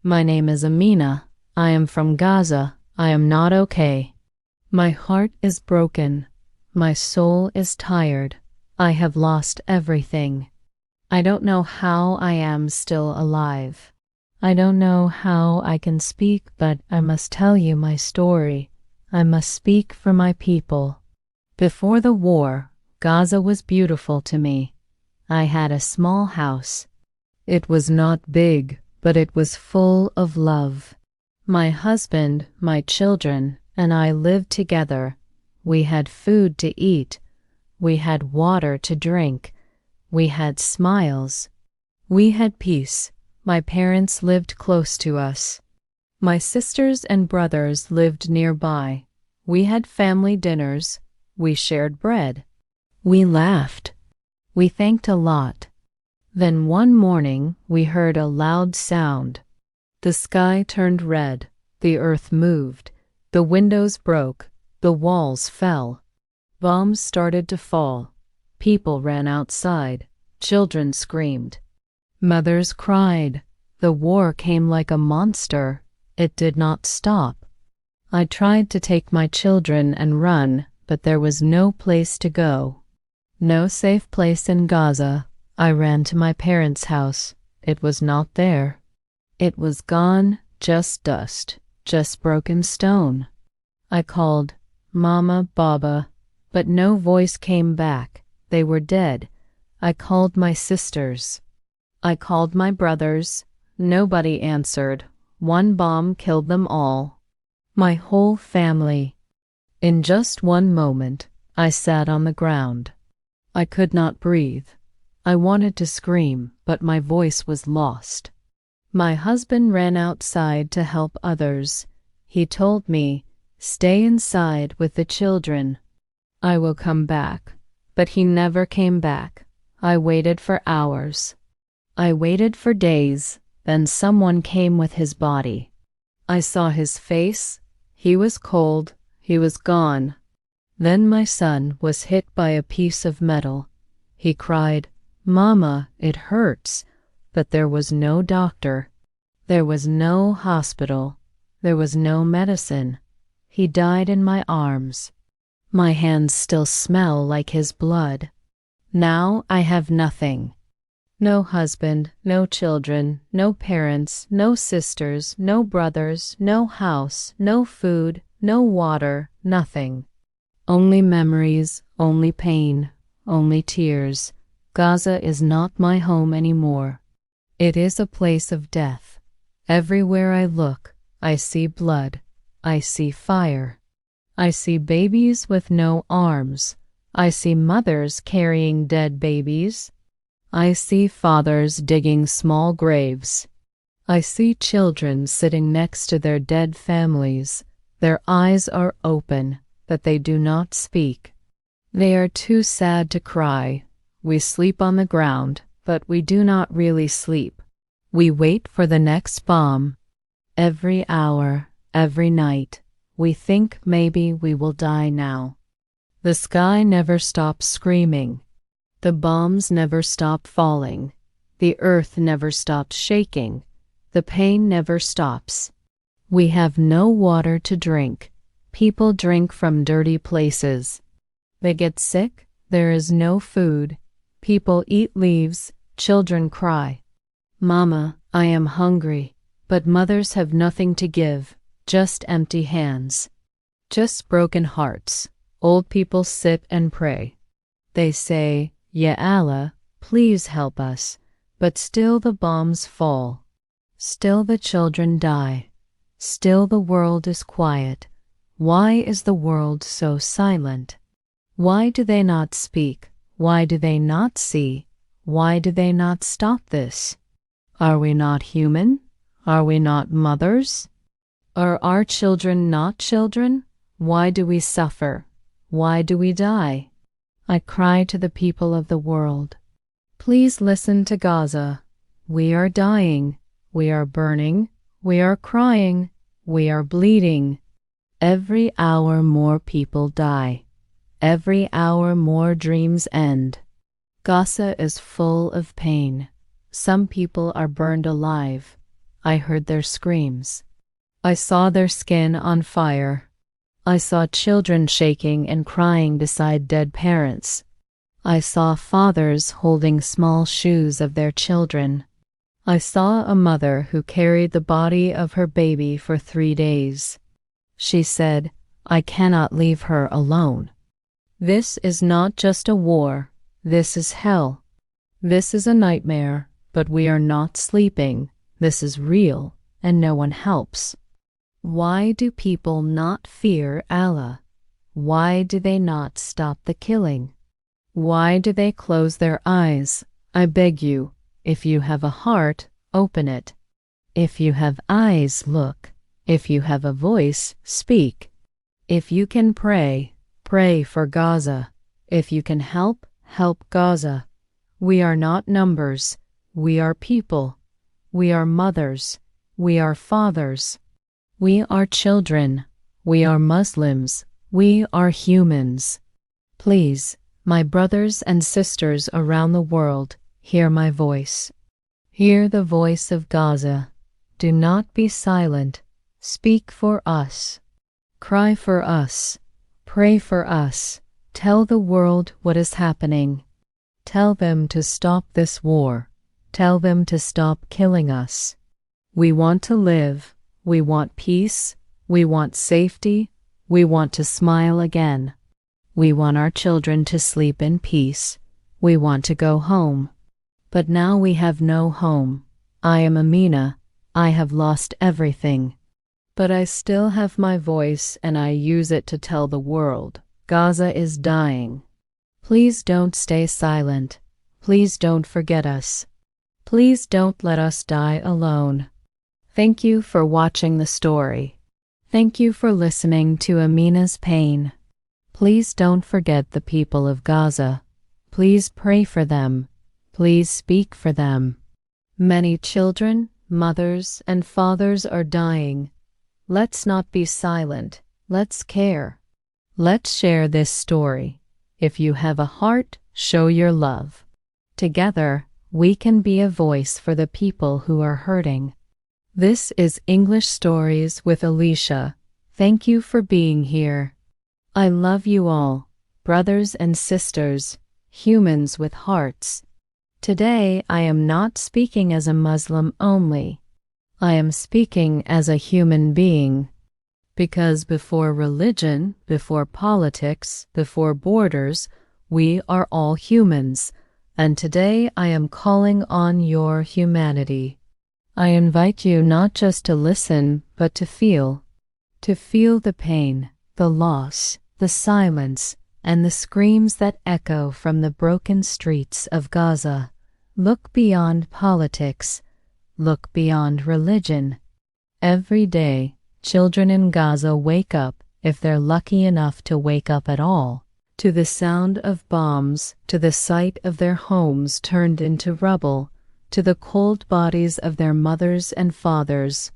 My name is Amina. I am from Gaza. I am not okay. My heart is broken. My soul is tired. I have lost everything. I don't know how I am still alive. I don't know how I can speak, but I must tell you my story. I must speak for my people. Before the war, Gaza was beautiful to me. I had a small house. It was not big, but it was full of love. My husband, my children, and I lived together. We had food to eat. We had water to drink. We had smiles. We had peace. My parents lived close to us. My sisters and brothers lived nearby. We had family dinners. We shared bread. We laughed. We thanked a lot. Then one morning we heard a loud sound. The sky turned red. The earth moved. The windows broke. The walls fell. Bombs started to fall. People ran outside. Children screamed. Mothers cried. The war came like a monster. It did not stop. I tried to take my children and run, but there was no place to go. No safe place in Gaza. I ran to my parents' house. It was not there. It was gone, just dust, just broken stone. I called, Mama, Baba, but no voice came back. They were dead. I called my sisters. I called my brothers. Nobody answered. One bomb killed them all. My whole family. In just one moment, I sat on the ground. I could not breathe. I wanted to scream, but my voice was lost. My husband ran outside to help others. He told me, "Stay inside with the children. I will come back." But he never came back. I waited for hours. I waited for days. Then someone came with his body. I saw his face. He was cold. He was gone. Then my son was hit by a piece of metal. He cried, "Mama, it hurts." But there was no doctor. There was no hospital. There was no medicine. He died in my arms. My hands still smell like his blood. Now I have nothing. No husband, no children, no parents, no sisters, no brothers, no house, no food, no water, nothing. Only memories, only pain, only tears. Gaza is not my home anymore. It is a place of death. Everywhere I look, I see blood. I see fire. I see babies with no arms. I see mothers carrying dead babies. I see fathers digging small graves. I see children sitting next to their dead families. Their eyes are open, but they do not speak. They are too sad to cry. We sleep on the ground, but we do not really sleep. We wait for the next bomb. Every hour, every night, we think maybe we will die now. The sky never stops screaming. The bombs never stop falling. The earth never stops shaking. The pain never stops. We have no water to drink. People drink from dirty places. They get sick. There is no food. People eat leaves. Children cry. Mama, I am hungry. But mothers have nothing to give, just empty hands. Just broken hearts. Old people sit and pray. They say, "Ya Allah, please help us." But still the bombs fall. Still the children die. Still the world is quiet. Why is the world so silent? Why do they not speak? Why do they not see? Why do they not stop this? Are we not human? Are we not mothers? Are our children not children? Why do we suffer? Why do we die? I cry to the people of the world. Please listen to Gaza. We are dying. We are burning. We are crying. We are bleeding. Every hour more people die. Every hour more dreams end. Gaza is full of pain. Some people are burned alive. I heard their screams. I saw their skin on fire. I saw children shaking and crying beside dead parents. I saw fathers holding small shoes of their children. I saw a mother who carried the body of her baby for 3 days. She said, "I cannot leave her alone." This is not just a war. This is hell. This is a nightmare, but we are not sleeping. This is real, and no one helps. Why do people not fear Allah? Why do they not stop the killing? Why do they close their eyes? I beg you, if you have a heart, open it. If you have eyes, look. If you have a voice, speak. If you can pray, pray for Gaza. If you can help, help Gaza. We are not numbers. We are people. We are mothers. We are fathers. We are children. We are Muslims. We are humans. Please, my brothers and sisters around the world, hear my voice. Hear the voice of Gaza. Do not be silent. Speak for us. Cry for us. Pray for us. Tell the world what is happening. Tell them to stop this war. Tell them to stop killing us. We want to live. We want peace. We want safety. We want to smile again. We want our children to sleep in peace. We want to go home. But now we have no home. I am Amina. I have lost everything. But I still have my voice, and I use it to tell the world, Gaza is dying. Please don't stay silent. Please don't forget us. Please don't let us die alone. Thank you for watching the story. Thank you for listening to Amina's pain. Please don't forget the people of Gaza. Please pray for them. Please speak for them. Many children, mothers, and fathers are dying. Let's not be silent. Let's care. Let's share this story. If you have a heart, show your love. Together, we can be a voice for the people who are hurting. This is English Stories with Alicia. Thank you for being here. I love you all, brothers and sisters, humans with hearts. Today I am not speaking as a Muslim only. I am speaking as a human being. Because before religion, before politics, before borders, we are all humans. And today I am calling on your humanity. I invite you not just to listen, but to feel. To feel the pain, the loss, the silence, and the screams that echo from the broken streets of Gaza. Look beyond politics. Look beyond religion. Every day, children in Gaza wake up, if they're lucky enough to wake up at all, to the sound of bombs, to the sight of their homes turned into rubble, to the cold bodies of their mothers and fathers.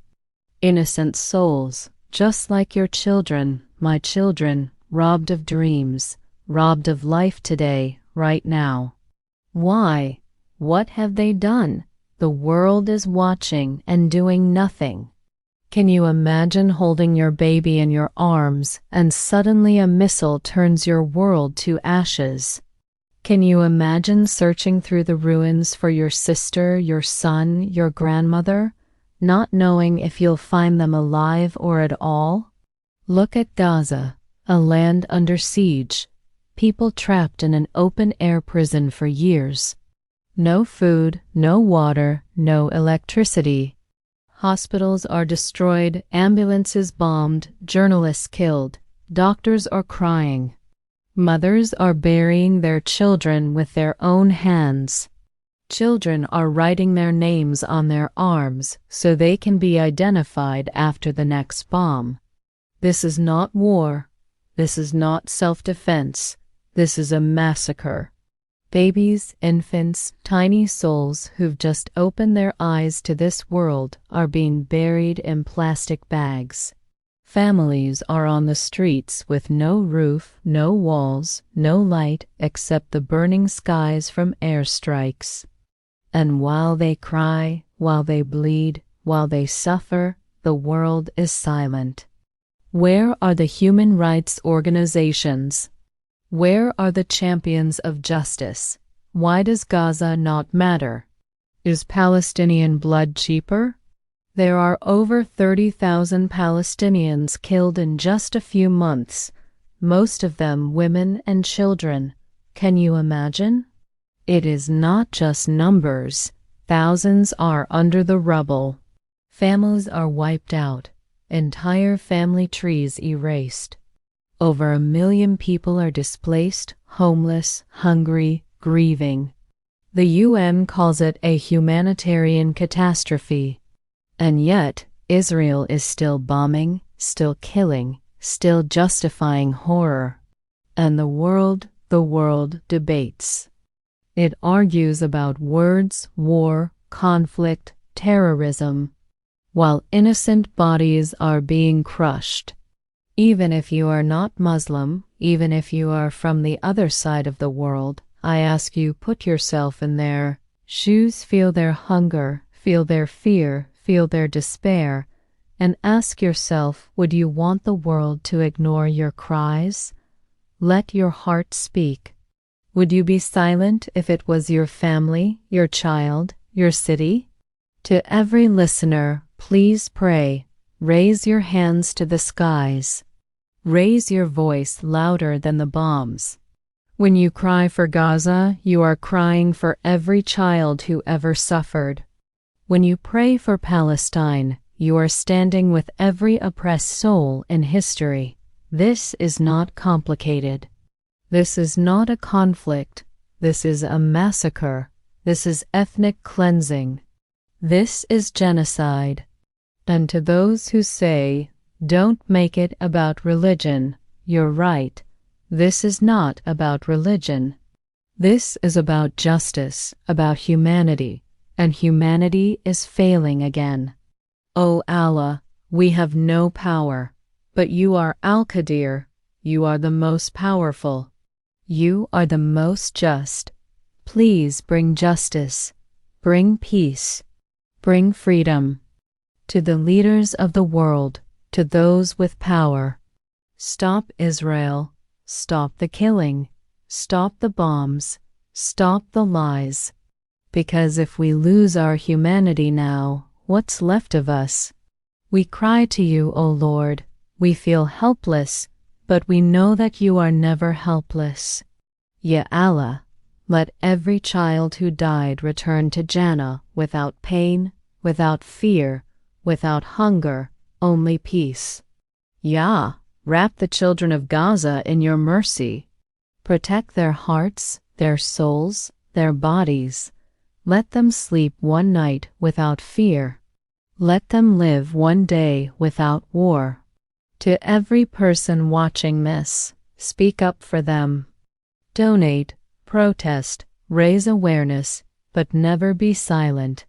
Innocent souls, just like your children, my children, robbed of dreams, robbed of life today, right now. Why? What have they done? The world is watching and doing nothing. Can you imagine holding your baby in your arms and suddenly a missile turns your world to ashes? Can you imagine searching through the ruins for your sister, your son, your grandmother, not knowing if you'll find them alive or at all? Look at Gaza, a land under siege, people trapped in an open-air prison for years. No food, no water, no electricity. Hospitals are destroyed, ambulances bombed, journalists killed, doctors are crying. Mothers are burying their children with their own hands. Children are writing their names on their arms so they can be identified after the next bomb. This is not war. This is not self-defense. This is a massacre. Babies, infants, tiny souls who've just opened their eyes to this world are being buried in plastic bags. Families are on the streets with no roof, no walls, no light except the burning skies from airstrikes. And while they cry, while they bleed, While they suffer, the world is silent. Where are the human rights organizations? Where are the champions of justice? Why does Gaza not matter? Is Palestinian blood cheaper? There are over 30,000 Palestinians killed in just a few months, most of them women and children. Can you imagine? It is not just numbers. Thousands are under the rubble. Families are wiped out, entire family trees erased. Over 1 million people are displaced, homeless, hungry, grieving. The UN calls it a humanitarian catastrophe. And yet, Israel is still bombing, still killing, still justifying horror. And the world debates. It argues about words, war, conflict, terrorism, while innocent bodies are being crushed. Even if you are not Muslim, even if you are from the other side of the world, I ask you, put yourself in their shoes, feel their hunger, feel their fear, feel their despair, and ask yourself, would you want the world to ignore your cries? Let your heart speak. Would you be silent if it was your family, your child, your city? To every listener, please pray. Raise your hands to the skies. Raise your voice louder than the bombs. When you cry for Gaza, you are crying for every child who ever suffered. When you pray for Palestine, you are standing with every oppressed soul in history. This is not complicated. This is not a conflict. This is a massacre. This is ethnic cleansing. This is genocide. And to those who say, don't make it about religion, you're right. This is not about religion. This is about justice, about humanity, and humanity is failing again. O Allah, we have no power, but you are Al-Qadir. You are the most powerful. You are the most just. Please bring justice, bring peace, bring freedom. To the leaders of the world, to those with power, stop Israel, stop the killing, stop the bombs, stop the lies. Because if we lose our humanity now, what's left of us? We cry to you, O Lord. We feel helpless, but we know that you are never helpless. Ya Allah, let every child who died return to Jannah without pain, without fear, without hunger, only peace. Ya, wrap the children of Gaza in your mercy. Protect their hearts, their souls, their bodies. Let them sleep one night without fear. Let them live one day without war. To every person watching this, speak up for them. Donate, protest, raise awareness, but never be silent.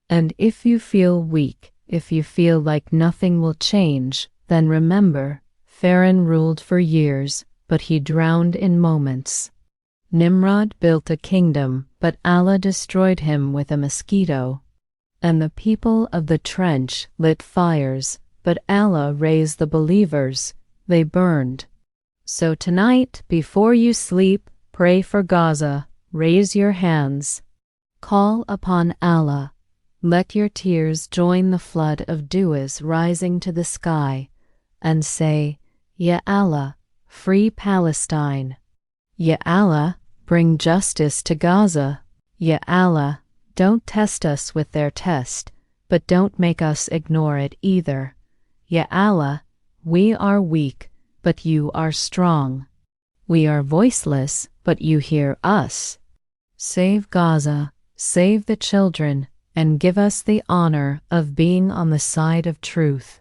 And if you feel weak, if you feel like nothing will change, then remember, Pharaoh ruled for years, but he drowned in moments. Nimrod built a kingdom, but Allah destroyed him with a mosquito. And the people of the trench lit fires, but Allah raised the believers, they burned. So tonight, before you sleep, pray for Gaza, raise your hands. Call upon Allah. Let your tears join the flood of du'as rising to the sky, and say, Ya Allah, free Palestine. Ya Allah, bring justice to Gaza. Ya Allah, don't test us with their test, but don't make us ignore it either. Ya Allah, we are weak, but you are strong. We are voiceless, but you hear us. Save Gaza, save the children, and give us the honor of being on the side of truth.